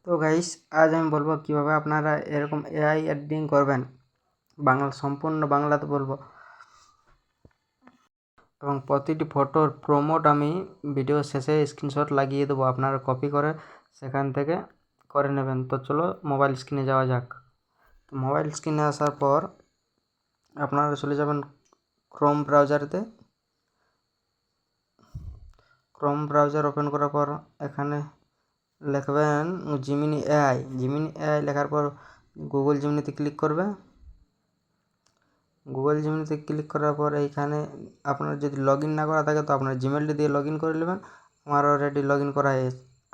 তো গাইস, আজ আমি বলবো কিভাবে আপনারা এরকম এআই এডিটিং করবেন। সম্পূর্ণ বাংলাতে বলবো, এবং প্রতিটি ফটোর প্রোমোট আমি ভিডিও শেষে স্ক্রিনশট লাগিয়ে দেবো, আপনারা কপি করে সেখান থেকে করে নেবেন। তো চলো মোবাইল স্ক্রিনে যাওয়া যাক। তো মোবাইল স্ক্রিনে আসার পর আপনারা চলে যাবেন ক্রোম ব্রাউজারেতে। ক্রোম ব্রাউজার ওপেন করার পর এখানে লিখবেন জিমিনি এআই লেখার পর গুগল জিমিনিতে ক্লিক করবে। গুগল জিমিনিতে ক্লিক করার পর এইখানে আপনার যদি লগ ইন না করা থাকে তো আপনার জিমেলটি দিয়ে লগ ইন করে নেবেন। আমার অলরেডি লগ ইন করা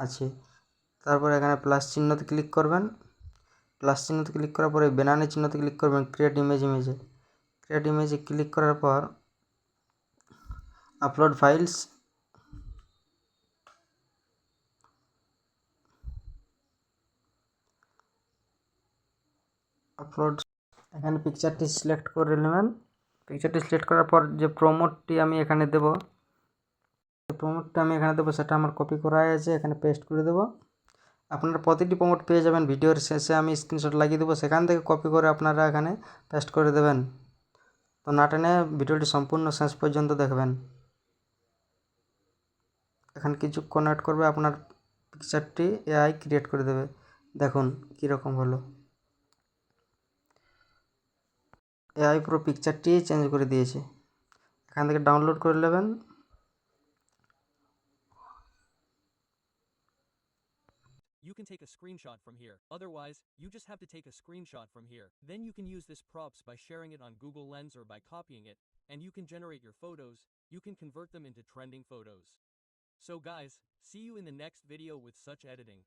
আছে। তারপর এখানে প্লাস চিহ্নতে ক্লিক করবেন। প্লাস চিহ্নতে ক্লিক করার পরে ব্যানারের চিহ্নতে ক্লিক করবেন। ক্রিয়েট ইমেজে ক্লিক করার পর আপলোড ফাইলস এখানে পিকচারটি সিলেক্ট করে নেবেন। পিকচারটি সিলেক্ট করার পর যে প্রোমোটটি আমি এখানে দেবো সেটা আমার কপি করা আছে, এখানে পেস্ট করে দেবো। আপনারা প্রতিটি প্রোমোট পেয়ে যাবেন, ভিডিওর শেষে আমি স্ক্রিনশট লাগিয়ে দেবো, সেখান থেকে কপি করে আপনারা এখানে পেস্ট করে দেবেন। তো না টেনে ভিডিওটি সম্পূর্ণ শেষ পর্যন্ত দেখবেন। এখানে কিছুক্ষণ ওয়েট করবে, আপনার পিকচারটি এআই ক্রিয়েট করে দেবে। দেখুন কীরকম হলো, এআই পুরো পিকচারটি চেঞ্জ করে দিয়েছে। এখান থেকে ডাউনলোড করে নেবেন। You can take a screenshot from here. Otherwise, you just have to take a screenshot from here. Then you can use this props by sharing it on Google Lens or by copying it, and you can generate your photos. You can convert them into trending photos. So guys, see you in the next video with such editing.